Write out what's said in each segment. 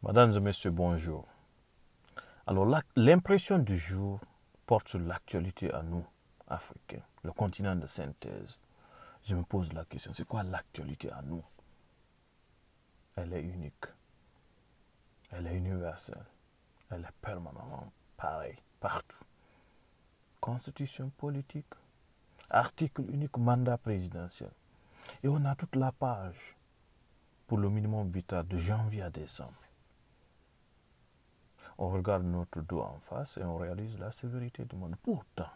Mesdames et messieurs, bonjour. Alors, l'impression du jour porte sur l'actualité à nous, Africains, le continent de synthèse. Je me pose la question, c'est quoi l'actualité à nous? Elle est unique, elle est universelle, elle est permanemment pareille, partout. Constitution politique, article unique, mandat présidentiel. Et on a toute la page pour le minimum vital de janvier à décembre. On regarde notre dos en face et on réalise la sévérité du monde. Pourtant,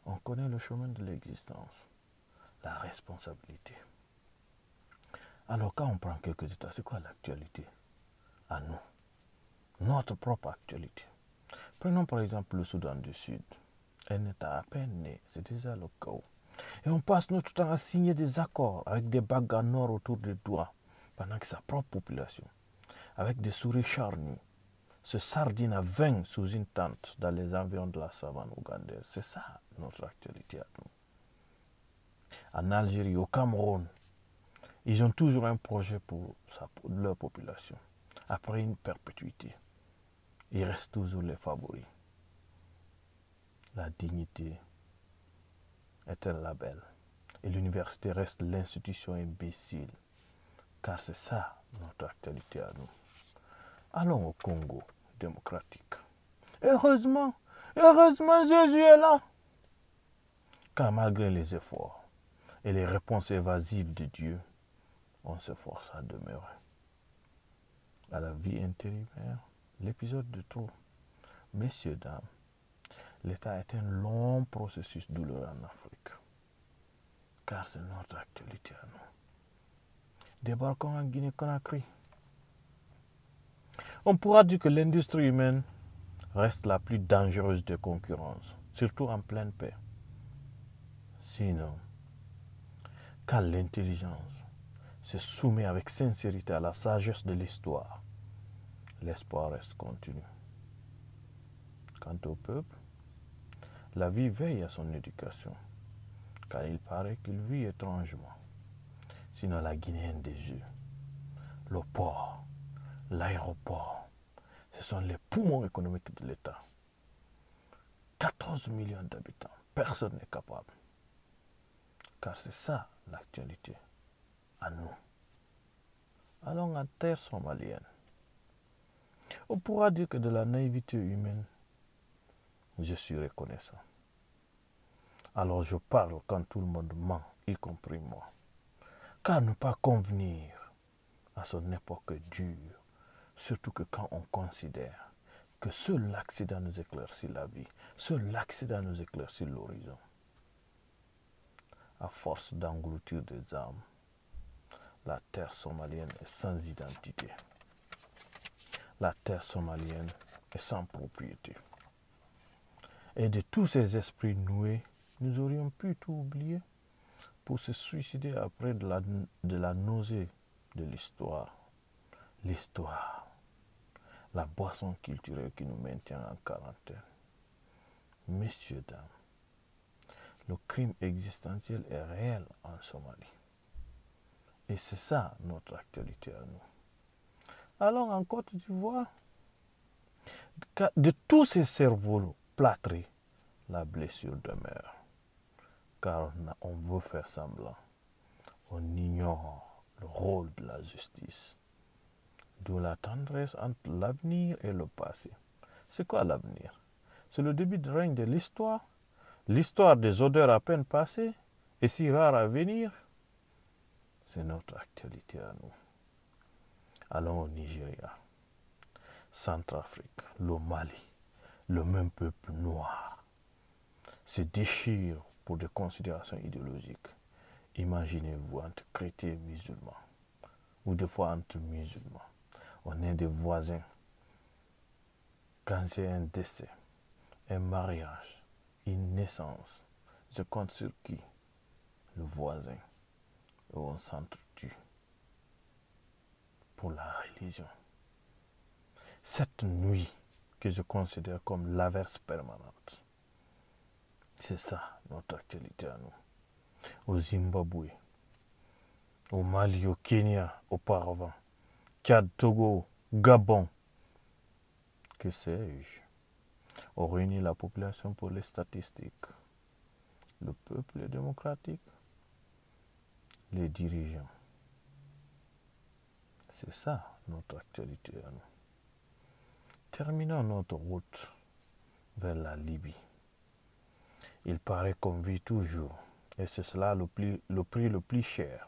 on connaît le chemin de l'existence, la responsabilité. Alors quand on prend quelques états, c'est quoi l'actualité à nous? Notre propre actualité. Prenons par exemple le Soudan du Sud. Un état à peine né, c'est déjà le chaos. Et on passe notre temps à signer des accords avec des bagues en or autour des doigts, pendant que sa propre population, avec des souris charnues, se sardine à 20 sous une tente dans les environs de la savane ougandaise. C'est ça notre actualité à nous. En Algérie, au Cameroun, ils ont toujours un projet pour leur population. Après une perpétuité, ils restent toujours les favoris. La dignité est un label. Et l'université reste l'institution imbécile. Car c'est ça notre actualité à nous. Allons au Congo démocratique. Heureusement Jésus est là. Car malgré les efforts et les réponses évasives de Dieu, on s'efforce à demeurer. À la vie intérimaire, l'épisode de trop. Messieurs, dames, l'État est un long processus douloureux en Afrique. Car c'est notre actualité à nous. Débarquons en Guinée-Conakry. On pourra dire que l'industrie humaine reste la plus dangereuse des concurrences, surtout en pleine paix. Sinon, quand l'intelligence se soumet avec sincérité à la sagesse de l'histoire, l'espoir reste continu. Quant au peuple, la vie veille à son éducation, car il paraît qu'il vit étrangement. Sinon la Guinéenne des yeux, le port, l'aéroport, ce sont les poumons économiques de l'État. 14 millions d'habitants, personne n'est capable. Car c'est ça l'actualité à nous. Allons en terre somalienne. On pourra dire que de la naïveté humaine, je suis reconnaissant. Alors je parle quand tout le monde ment, y compris moi. Car ne pas convenir à son époque dure, surtout que quand on considère que seul l'accident nous éclaircit la vie, seul l'accident nous éclaircit l'horizon. À force d'engloutir des âmes, la terre somalienne est sans identité. La terre somalienne est sans propriété. Et de tous ces esprits noués, nous aurions pu tout oublier pour se suicider après de la nausée de l'histoire. L'histoire, la boisson culturelle qui nous maintient en quarantaine. Messieurs, dames, le crime existentiel est réel en Somalie. Et c'est ça notre actualité à nous. Alors en Côte d'Ivoire, de tous ces cerveaux plâtrés, la blessure demeure. Car on veut faire semblant. On ignore le rôle de la justice. D'où la tendresse entre l'avenir et le passé. C'est quoi l'avenir? C'est le début de règne de l'histoire. L'histoire des odeurs à peine passées et si rares à venir. C'est notre actualité à nous. Allons au Nigeria, Centrafrique, le Mali, le même peuple noir se déchire pour des considérations idéologiques. Imaginez-vous entre chrétiens et musulmans, ou des fois entre musulmans. On est des voisins. Quand j'ai un décès, un mariage, une naissance, je compte sur qui? Le voisin. Et on s'entretue pour la religion. Cette nuit que je considère comme l'averse permanente, c'est ça notre actualité à nous. Au Zimbabwe, au Mali, au Kenya, auparavant, Tchad, Togo, Gabon, que sais-je. On réunit la population pour les statistiques. Le peuple est démocratique, les dirigeants. C'est ça notre actualité à nous. Terminons notre route vers la Libye. Il paraît qu'on vit toujours, et c'est cela le prix le plus cher.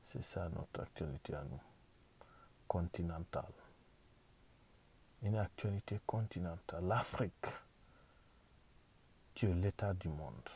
C'est ça notre actualité à nous, continentale. Une actualité continentale. L'Afrique, tu es l'état du monde.